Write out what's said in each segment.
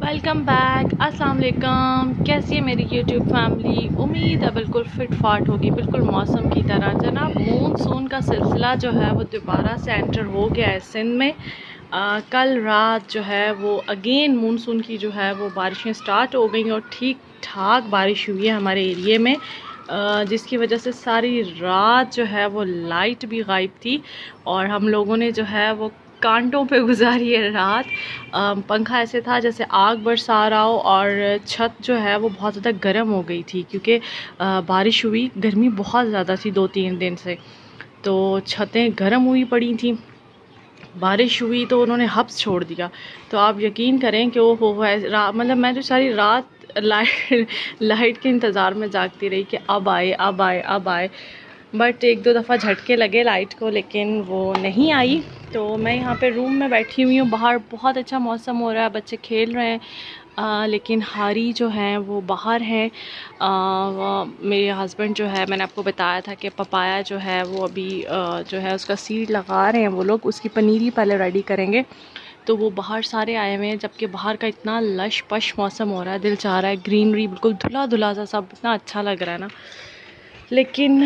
Welcome back. अस्सलाम वालेकुम। कैसी है मेरी यूट्यूब फैमिली? उम्मीद है बिल्कुल फिट फाट होगी, बिल्कुल मौसम की तरह। जनाब मूनसून का सिलसिला जो है वो दोबारा से एंटर हो गया है सिंध में। कल रात जो है वो अगेन मूनसून की जो है वो बारिशें स्टार्ट हो गई और ठीक ठाक बारिश हुई है हमारे एरिए में, जिसकी वजह से सारी रात जो है वो लाइट भी गायब थी और हम लोगों ने जो है वो कांटों पे गुजारी है रात। पंखा ऐसे था जैसे आग बरसा रहा हो और छत जो है वो बहुत ज़्यादा गर्म हो गई थी क्योंकि बारिश हुई, गर्मी बहुत ज़्यादा थी 2-3 दिन से, तो छतें गर्म हुई पड़ी थी। बारिश हुई तो उन्होंने हब्स छोड़ दिया। तो आप यकीन करें कि वो मतलब मैं तो सारी रात लाइट के इंतज़ार में जागती रही कि अब आए अब आए अब आए। बट 1-2 दफ़ा झटके लगे लाइट को, लेकिन वो नहीं आई। तो मैं यहाँ पे रूम में बैठी हुई हूँ। बाहर बहुत अच्छा मौसम हो रहा है, बच्चे खेल रहे हैं, लेकिन हारी जो हैं वो बाहर हैं। मेरे हस्बैंड जो है, मैंने आपको बताया था कि पपाया जो है वो अभी जो है उसका सीड लगा रहे हैं वो लोग, उसकी पनीरी पहले रेडी करेंगे। तो वो बाहर सारे आए हुए हैं, जबकि बाहर का इतना लश पश मौसम हो रहा है, दिल चाह रहा है ग्रीनरी बिल्कुल धुला धुला सा, सब इतना अच्छा लग रहा है ना, लेकिन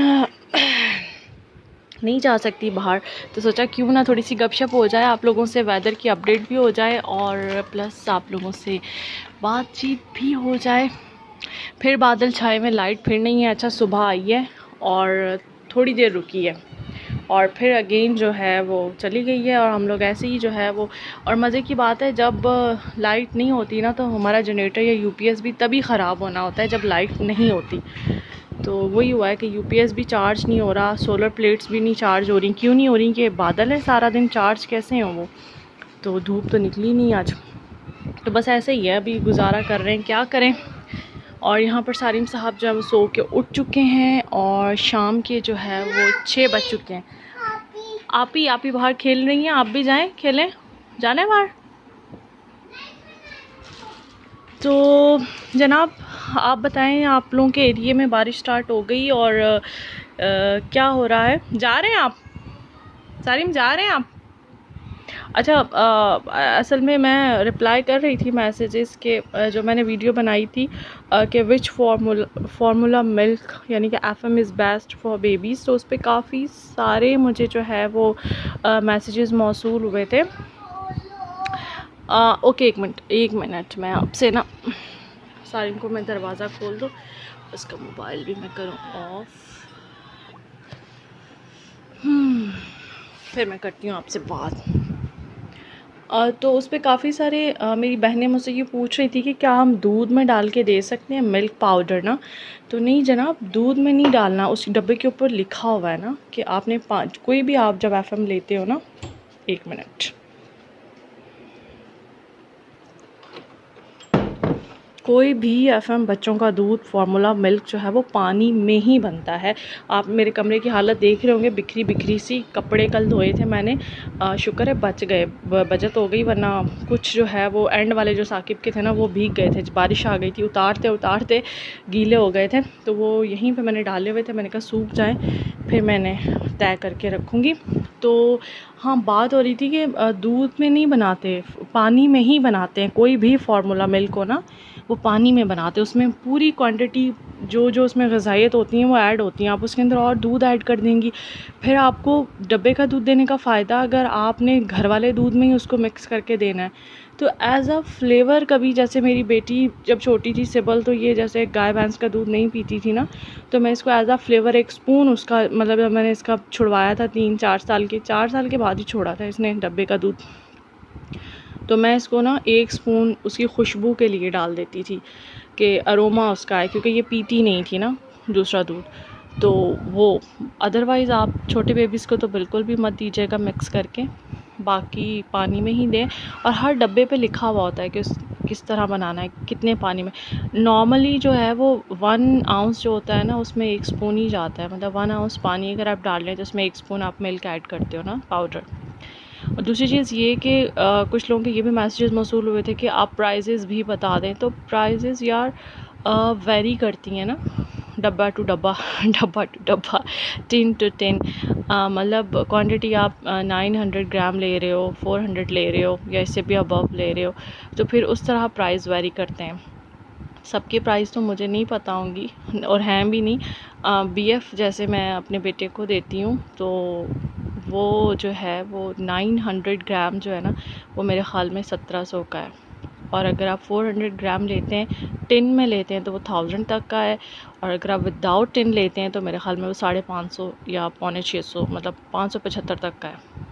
नहीं जा सकती बाहर। तो सोचा क्यों ना थोड़ी सी गपशप हो जाए, आप लोगों से वेदर की अपडेट भी हो जाए और प्लस आप लोगों से बातचीत भी हो जाए। फिर बादल छाए में, लाइट फिर नहीं है। अच्छा सुबह आई है और थोड़ी देर रुकी है और फिर अगेन जो है वो चली गई है और हम लोग ऐसे ही जो है वो। और मज़े की बात है, जब लाइट नहीं होती ना तो हमारा जनरेटर या यूपीएस भी तभी ख़राब होना होता है जब लाइट नहीं होती। तो वही हुआ है कि यूपीएस भी चार्ज नहीं हो रहा, सोलर प्लेट्स भी नहीं चार्ज हो रही। क्यों नहीं हो रही? कि बादल है सारा दिन, चार्ज कैसे हो वो? तो धूप तो निकली नहीं आज। तो बस ऐसे ही है, अभी गुजारा कर रहे हैं, क्या करें। और यहाँ पर सारिम साहब जो है वो सो के उठ चुके हैं और शाम के जो है वो 6 बज चुके हैं। आप ही बाहर खेल रही हैं, आप भी जाएं खेलें, जाने बाहर। तो जनाब आप बताएं, आप लोगों के एरिए में बारिश स्टार्ट हो गई और क्या हो रहा है? जा रहे हैं आप सारिम, जा रहे हैं आप? अच्छा, असल में मैं रिप्लाई कर रही थी मैसेजेस के, जो मैंने वीडियो बनाई थी कि विच फार्मूला मिल्क यानी कि FM is best for babies, तो उस पर काफ़ी सारे मुझे जो है वो मैसेजेस मौसूल हुए थे। ओके, एक मिनट मैं आपसे ना, सारिम को मैं दरवाज़ा खोल दूँ, उसका मोबाइल भी मैं करूँ ऑफ, फिर मैं करती हूँ आपसे बात। तो उस पर काफ़ी सारे मेरी बहनें मुझसे ये पूछ रही थी कि क्या हम दूध में डाल के दे सकते हैं मिल्क पाउडर ना। तो नहीं जनाब, दूध में नहीं डालना। उस डब्बे के ऊपर लिखा हुआ है ना कि आपने 5, कोई भी आप जब एफएम लेते हो ना, एक मिनट, कोई भी एफएम बच्चों का दूध फार्मूला मिल्क जो है वो पानी में ही बनता है। आप मेरे कमरे की हालत देख रहे होंगे, बिखरी बिखरी सी। कपड़े कल धोए थे मैंने, शुक्र है बच गए, बचत हो गई, वरना कुछ जो है वो एंड वाले जो साकिब के थे ना वो भीग गए थे, बारिश आ गई थी, उतारते उतारते गीले हो गए थे। तो वो यहीं पे मैंने डाले हुए थे, मैंने कहा सूख जाएं फिर मैंने तय करके रखूँगी। तो हाँ, बात हो रही थी कि दूध में नहीं बनाते, पानी में ही बनाते हैं। कोई भी फार्मूला मिल्क हो ना वो पानी में बनाते हैं, उसमें पूरी क्वांटिटी जो जो उसमें ग़िज़ाइयत होती हैं वो ऐड होती हैं। आप उसके अंदर और दूध ऐड कर देंगी, फिर आपको डब्बे का दूध देने का फ़ायदा अगर आपने घर वाले दूध में ही उसको मिक्स करके देना है तो एज़ अ फ्लेवर। कभी जैसे मेरी बेटी जब छोटी थी सिबल, तो ये जैसे गाय भैंस का दूध नहीं पीती थी ना, तो मैं इसको एज़ अ फ्लेवर 1 स्पून उसका, मतलब मैंने इसका छुड़वाया था 3-4 साल के, 4 साल के बाद ही छोड़ा था इसने डब्बे का दूध। तो मैं इसको ना 1 स्पून उसकी खुशबू के लिए डाल देती थी कि अरोमा उसका है, क्योंकि ये पीती नहीं थी ना दूसरा दूध। तो वो अदरवाइज़ आप छोटे बेबीज़ को तो बिल्कुल भी मत दीजिएगा मिक्स करके, बाकी पानी में ही दें। और हर डब्बे पे लिखा हुआ होता है कि किस तरह बनाना है, कितने पानी में। नॉर्मली जो है वो 1 आउंस जो होता है ना उसमें 1 स्पून ही जाता है, मतलब 1 आउंस पानी अगर आप डाल लें तो उसमें 1 स्पून आप मिल्क ऐड करते हो ना, पाउडर। और दूसरी चीज़ ये कि कुछ लोगों के ये भी मैसेजेस मौसूल हुए थे कि आप प्राइजेज़ भी बता दें। तो प्राइजेज़ यार वेरी करती हैं ना, डब्बा टू डब्बा डब्बा टू डब्बा, टिन टू टिन, मतलब क्वांटिटी आप 900 ग्राम ले रहे हो, 400 ले रहे हो या इससे भी अबव ले रहे हो, तो फिर उस तरह प्राइस वेरी करते हैं। सबके प्राइस तो मुझे नहीं पता होंगी और हैं भी नहीं। BF जैसे मैं अपने बेटे को देती हूँ तो वो जो है वो 900 ग्राम जो है ना वो मेरे ख़्याल में 1700 का है। और अगर आप 400 ग्राम लेते हैं, टिन में लेते हैं, तो वो 1000 तक का है। और अगर आप विदाउट टिन लेते हैं तो मेरे ख़्याल में वो 550 या 550, मतलब 575 तक का है।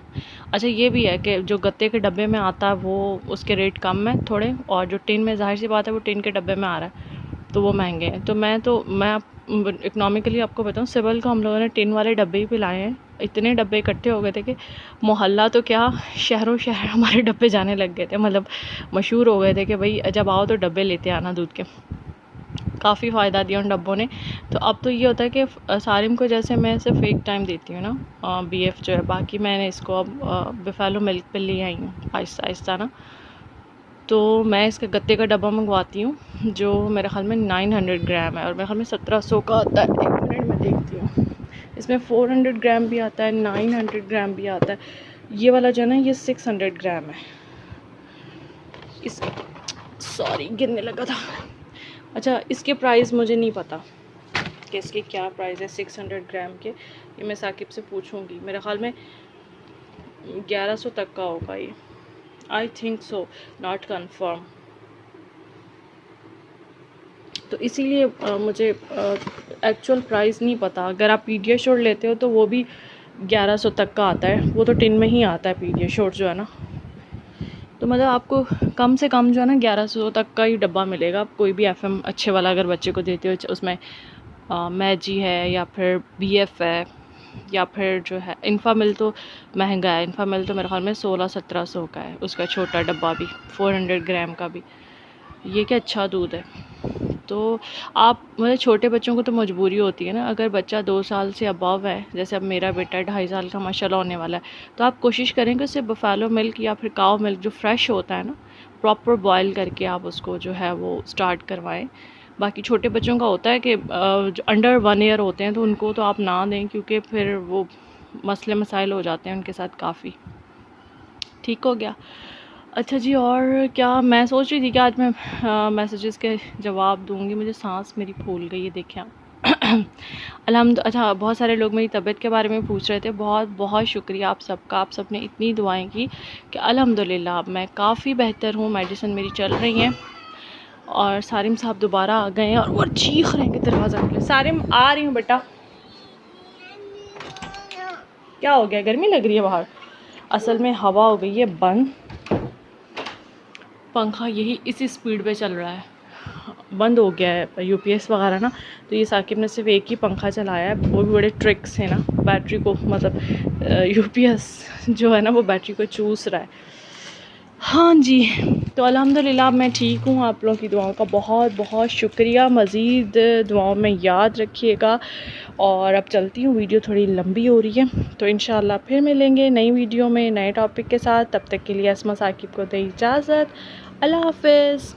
अच्छा ये भी है कि जो गत्ते के डब्बे में आता है वो उसके रेट कम है थोड़े, और जो टिन में ज़ाहिर सी बात है वो टिन के डब्बे में आ रहा है तो वो महंगे हैं। तो मैं इकनॉमिकली आपको बताऊँ, सिविल को हम लोगों ने टिन वाले डब्बे ही पिलाए हैं। इतने डब्बे इकट्ठे हो गए थे कि मोहल्ला तो क्या, शहरों शहर हमारे डब्बे जाने लग गए थे, मतलब मशहूर हो गए थे कि भाई जब आओ तो डब्बे लेते आना दूध के। काफ़ी फ़ायदा दिया उन डब्बों ने। तो अब तो ये होता है कि सारिम को जैसे मैं सिर्फ एक टाइम देती हूँ ना BF जो है, बाकी मैंने इसको अब बिफेलो मिल्क पे ले आई हूँ आहिस्ता आहिस्ता ना। तो मैं इसके गत्ते का डब्बा मंगवाती हूँ जो मेरे ख़्याल में 900 ग्राम है और मेरे ख़्याल में 1700 का आता है। एक मिनट में देखती हूँ, इसमें 400 ग्राम भी आता है, 900 ग्राम भी आता है। ये वाला जो है ना ये 600 ग्राम है। इस सॉरी गिरने लगा था। अच्छा इसके प्राइस मुझे नहीं पता कि इसके क्या प्राइस है 600 ग्राम के, ये मैं साकिब से पूछूंगी। मेरे ख़्याल में 1100 तक का होगा ये, I think so, not confirm. तो इसीलिए मुझे एक्चुअल प्राइस नहीं पता। अगर आप पीडियाश्योर लेते हो तो वो भी 1100 तक का आता है, वो तो टिन में ही आता है पीडियाश्योर जो है ना। तो मतलब आपको कम से कम जो है ना 1100 तक का ही डब्बा मिलेगा। आप कोई भी FM अच्छे वाला अगर बच्चे को देते हो, उसमें मैजी है या फिर BF है या फिर जो है इन्फामिल, तो महंगा है। इन्फामिल तो मेरे ख्याल में 1600-1700 का है, उसका छोटा डब्बा भी 400 ग्राम का भी। ये क्या अच्छा दूध है। तो आप मतलब छोटे बच्चों को तो मजबूरी होती है ना, अगर बच्चा 2 साल से अबव है, जैसे अब मेरा बेटा 2.5 साल का माशाल्लाह होने वाला है, तो आप कोशिश करें कि उसे बफेलो मिल्क या फिर काऊ मिल्क जो फ्रेश होता है ना, प्रॉपर बॉयल करके आप उसको जो है वो स्टार्ट करवाएं। बाकी छोटे बच्चों का होता है कि जो अंडर 1 ईयर होते हैं तो उनको तो आप ना दें, क्योंकि फिर वो मसले मसाइल हो जाते हैं उनके साथ काफ़ी। ठीक हो गया। अच्छा जी, और क्या मैं सोच रही थी कि आज मैं मैसेजेस के जवाब दूंगी। मुझे सांस मेरी फूल गई है, देखें अच्छा बहुत सारे लोग मेरी तबीयत के बारे में पूछ रहे थे। बहुत बहुत शुक्रिया आप सबका, आप सब ने इतनी दुआएं की कि अल्हम्दुलिल्लाह अब मैं काफ़ी बेहतर हूँ। मेडिसिन मेरी चल रही हैं और सारिम साहब दोबारा आ गए हैं और वो चीख रहे हैं कि दरवाज़ा खोले। सारिम आ रही हूँ बेटा। क्या हो गया, गर्मी लग रही है बाहर? असल में हवा हो गई है बंद, पंखा यही इसी स्पीड पे चल रहा है, बंद हो गया है UPS वगैरह ना। तो ये साकिब ने सिर्फ एक ही पंखा चलाया है, वो भी बड़े ट्रिक्स है ना, बैटरी को मतलब UPS जो है ना वो बैटरी को चूस रहा है। हाँ जी, तो अल्हम्दुलिल्लाह मैं ठीक हूँ। आप लोगों की दुआओं का बहुत बहुत शुक्रिया। मज़ीद दुआओं में याद रखिएगा। और अब चलती हूँ, वीडियो थोड़ी लंबी हो रही है, तो इंशाल्लाह फिर मिलेंगे नई वीडियो में नए टॉपिक के साथ। तब तक के लिए अस्मा साकिब को दे इजाज़त। अल्लाह हाफ़िज़।